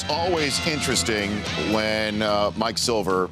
always interesting when Mike Silver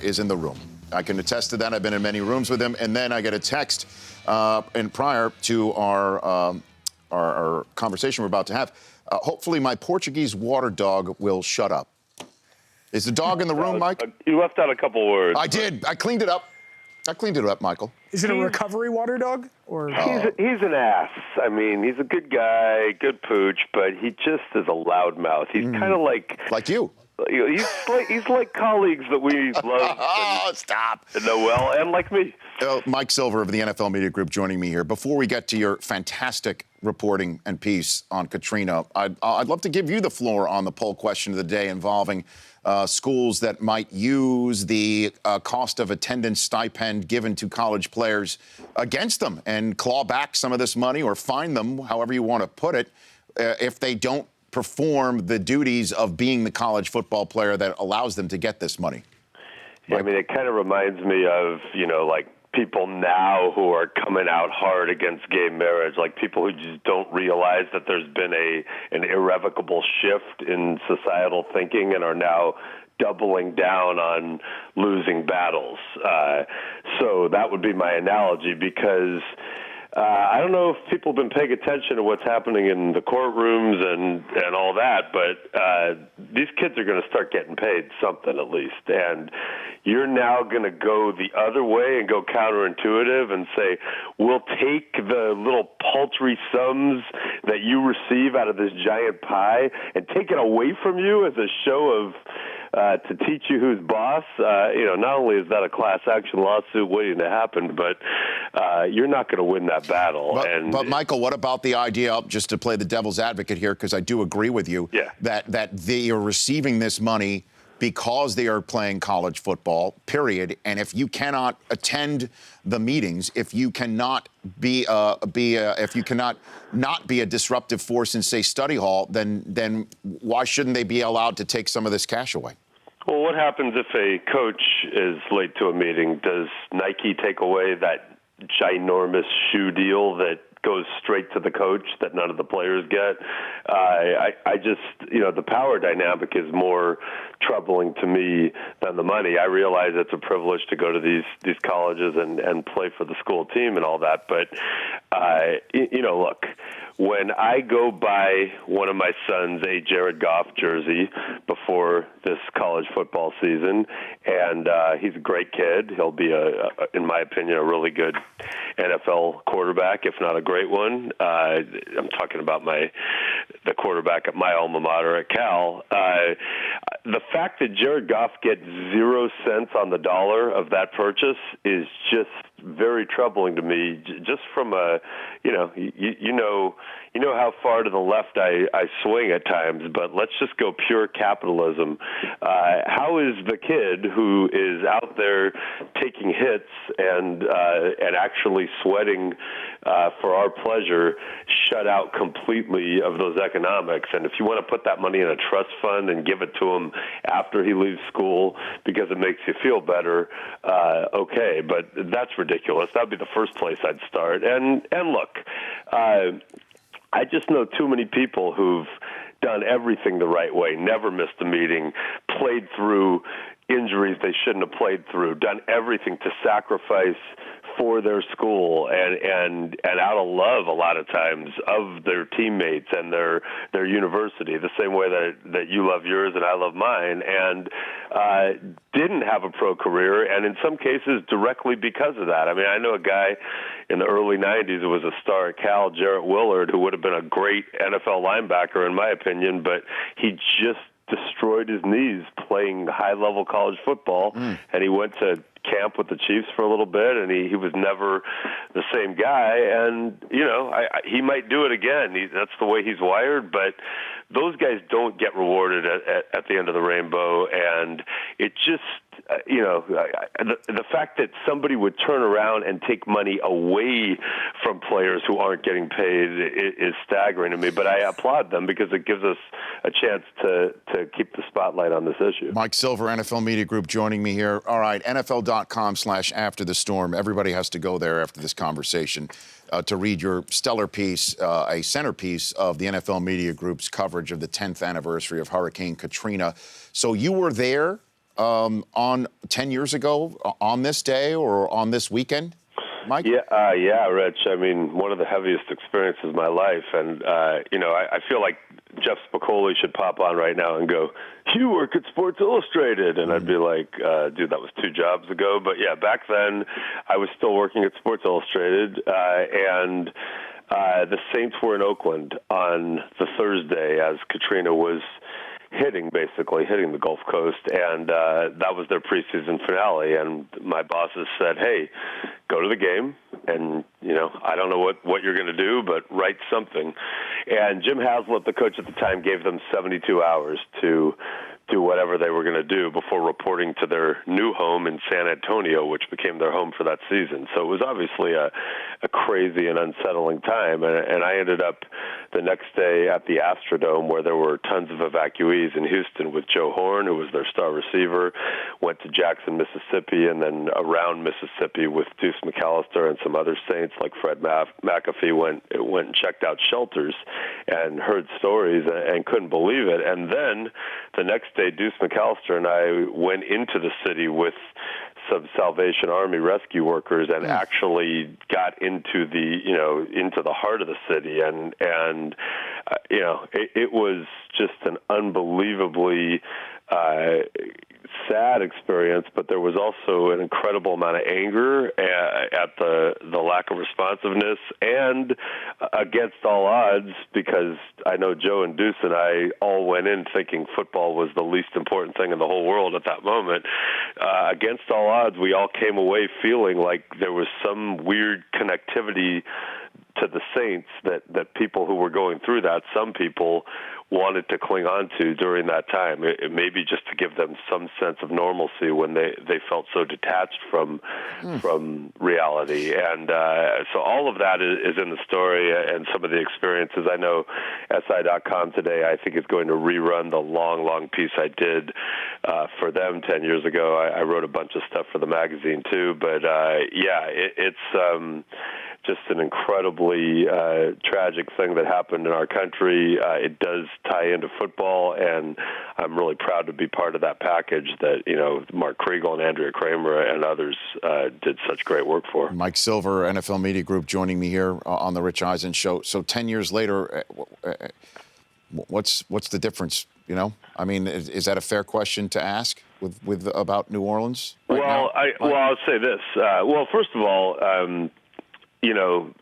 is in the room. I can attest to that. I've been in many rooms with him, and then I get a text, and prior to our conversation we're about to have, hopefully my Portuguese water dog will shut up. Is the dog in the room, Mike? You left out a couple words. I did. I cleaned it up. Michael. Is it a recovery water dog? Or He's an ass. I mean, he's a good guy, good pooch, but he just is a loudmouth. He's kind of like you. He's like colleagues that we love. Stop. And know well, and like me. Mike Silver of the NFL Media Group joining me here. Before we get to your fantastic reporting and piece on Katrina, I'd love to give you the floor on the poll question of the day involving schools that might use the cost of attendance stipend given to college players against them and claw back some of this money or fine them, however you want to put it, if they don't perform the duties of being the college football player that allows them to get this money. Yeah, I mean, it kind of reminds me of, like people now who are coming out hard against gay marriage, like people who just don't realize that there's been an irrevocable shift in societal thinking and are now doubling down on losing battles. So that would be my analogy, because I don't know if people have been paying attention to what's happening in the courtrooms and all that, but these kids are going to start getting paid something at least. And you're now going to go the other way and go counterintuitive and say, we'll take the little paltry sums that you receive out of this giant pie and take it away from you as a show of to teach you who's boss. Not only is that a class action lawsuit waiting to happen, but you're not going to win that battle. But Michael, what about the idea, just to play the devil's advocate here, because I do agree with you, that they are receiving this money because they are playing college football, period. And if you cannot attend the meetings, if you cannot if you cannot not be a disruptive force in, say, study hall, then why shouldn't they be allowed to take some of this cash away? Well, what happens if a coach is late to a meeting? Does Nike take away that ginormous shoe deal that goes straight to the coach that none of the players get? I just, the power dynamic is more troubling to me than the money. I realize it's a privilege to go to these colleges and play for the school team and all that. But, look, when I go buy one of my sons a Jared Goff jersey before this college football season, and he's a great kid. He'll be, in my opinion, a really good NFL quarterback, if not a great one. I'm talking about the quarterback at my alma mater at Cal. The fact that Jared Goff gets 0 cents on the dollar of that purchase is just very troubling to me. Just from you know how far to the left I swing at times, but let's just go pure capitalism. How is the kid who is out there taking hits and actually sweating for our pleasure shut out completely of those economics? And if you want to put that money in a trust fund and give it to him after he leaves school because it makes you feel better, okay, but that's ridiculous. That would be the first place I'd start. And look, I just know too many people who've done everything the right way, never missed a meeting, played through injuries they shouldn't have played through, done everything to sacrifice for their school and out of love a lot of times of their teammates and their university, the same way that you love yours and I love mine, and didn't have a pro career, and in some cases directly because of that. I mean, I know a guy in the early 90s who was a star at Cal, Jarrett Willard, who would have been a great NFL linebacker in my opinion, but he just destroyed his knees playing high-level college football, and he went to camp with the Chiefs for a little bit, and he was never the same guy. And, he might do it again. That's the way he's wired, but those guys don't get rewarded at the end of the rainbow. And it just, the fact that somebody would turn around and take money away from players who aren't getting paid is staggering to me. But I applaud them because it gives us a chance to keep the spotlight on this issue. Mike Silver, NFL Media Group, joining me here. All right, NFL.com/afterthestorm. Everybody has to go there after this conversation. to read your stellar piece, a centerpiece of the NFL Media Group's coverage of the 10th anniversary of Hurricane Katrina. So you were there on 10 years ago on this day or on this weekend, Mike? Yeah, Rich. I mean, one of the heaviest experiences of my life. And, I feel like Jeff Spicoli should pop on right now and go, "You work at Sports Illustrated." And I'd be like, dude, that was 2 jobs ago. But, yeah, back then I was still working at Sports Illustrated. And the Saints were in Oakland on the Thursday as Katrina was hitting the Gulf Coast, and that was their preseason finale. And my bosses said, "Hey, go to the game, and I don't know what you're going to do, but write something." And Jim Haslett, the coach at the time, gave them 72 hours to do whatever they were going to do before reporting to their new home in San Antonio, which became their home for that season. So it was obviously a crazy and unsettling time. And I ended up the next day at the Astrodome, where there were tons of evacuees in Houston, with Joe Horn, who was their star receiver, went to Jackson, Mississippi, and then around Mississippi with Deuce McAllister and some other Saints like Fred McAfee went and checked out shelters and heard stories and couldn't believe it. And then the next day, Deuce McAllister and I went into the city with some Salvation Army rescue workers and actually got into the heart of the city, and it was just an unbelievably sad experience, but there was also an incredible amount of anger at the lack of responsiveness, and against all odds, because I know Joe and Deuce and I all went in thinking football was the least important thing in the whole world at that moment. Against all odds, we all came away feeling like there was some weird connectivity to the Saints that people who were going through that, some people wanted to cling on to during that time. It may be just to give them some sense of normalcy when they felt so detached from reality. And so all of that is in the story and some of the experiences. I know SI.com today, I think, is going to rerun the long piece I did for them 10 years ago. I wrote a bunch of stuff for the magazine too. But it's just an incredibly tragic thing that happened in our country. It does tie into football, and I'm really proud to be part of that package that, Mark Kriegel and Andrea Kramer and others did such great work for. Mike Silver, NFL Media Group, joining me here on the Rich Eisen Show. So 10 years later, what's the difference? I mean, is that a fair question to ask with about New Orleans? I'll say this. First of all,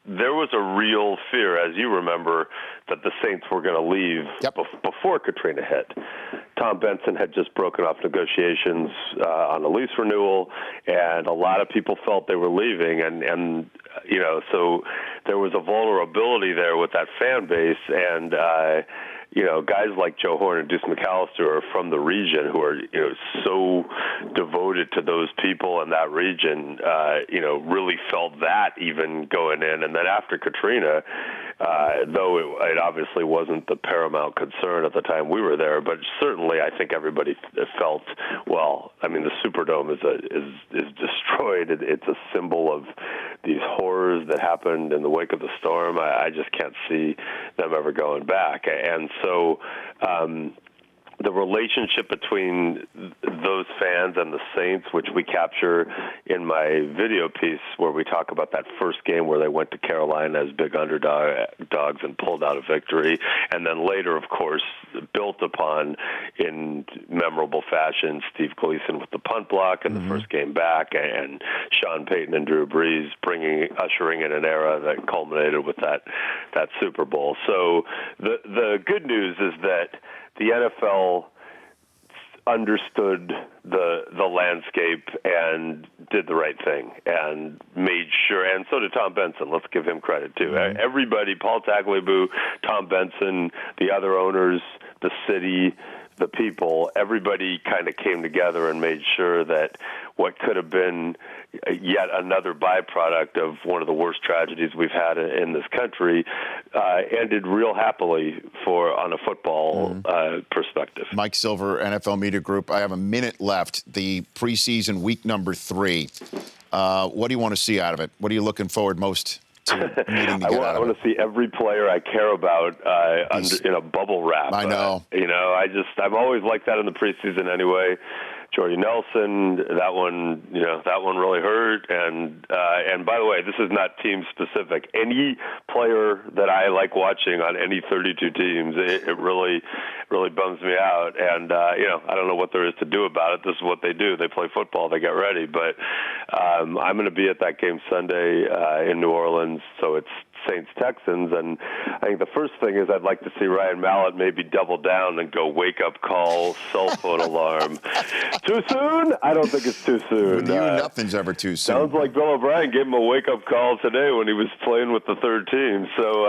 there was a real fear, as you remember, that the Saints were going to leave before Katrina hit. Tom Benson had just broken off negotiations on a lease renewal, and a lot of people felt they were leaving. And so there was a vulnerability there with that fan base. And, guys like Joe Horn and Deuce McAllister are from the region, who are, so devoted to those people in that region, really felt that even going in. And then after Katrina, though it obviously wasn't the paramount concern at the time we were there, but certainly I think everybody felt, the Superdome is destroyed. It's a symbol of these horrors that happened in the wake of the storm. I just can't see them ever going back. And so the relationship between those fans and the Saints, which we capture in my video piece where we talk about that first game where they went to Carolina as big underdogs and pulled out a victory, and then later, of course, built upon in memorable fashion, Steve Gleason with the punt block in the first game back, and Sean Payton and Drew Brees ushering in an era that culminated with that Super Bowl. So the good news is that the NFL understood the landscape and did the right thing and made sure, and so did Tom Benson. Let's give him credit, too. Everybody, Paul Tagliabue, Tom Benson, the other owners, the city, the people, everybody kind of came together and made sure that what could have been yet another byproduct of one of the worst tragedies we've had in this country ended real happily on a football perspective. Mike Silver, NFL Media Group. I have a minute left. The preseason week number 3. What do you want to see out of it? What are you looking forward most to needing to get out I of want it. to see every player I care about in a bubble wrap. I know. I've always liked that in the preseason anyway. Jordy Nelson, that one really hurt. And by the way, this is not team specific. Any player that I like watching on any 32 teams, it really bums me out. And I don't know what there is to do about it. This is what they do. They play football. They get ready. But I'm going to be at that game Sunday in New Orleans. So it's Saints-Texans, and I think the first thing is I'd like to see Ryan Mallett maybe double down and go wake-up call, cell phone alarm. Too soon? I don't think it's too soon. With you, nothing's ever too soon. Sounds like Bill O'Brien gave him a wake-up call today when he was playing with the third team. So,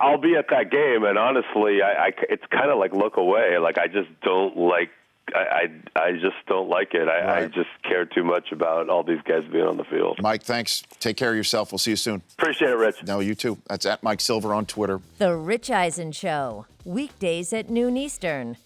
I'll be at that game, and honestly, it's kind of like look away. Like, I just don't like I just don't like it. I just care too much about all these guys being on the field. Mike, thanks. Take care of yourself. We'll see you soon. Appreciate it, Rich. No, you too. That's at Mike Silver on Twitter. The Rich Eisen Show, weekdays at noon Eastern.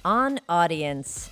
On Audience.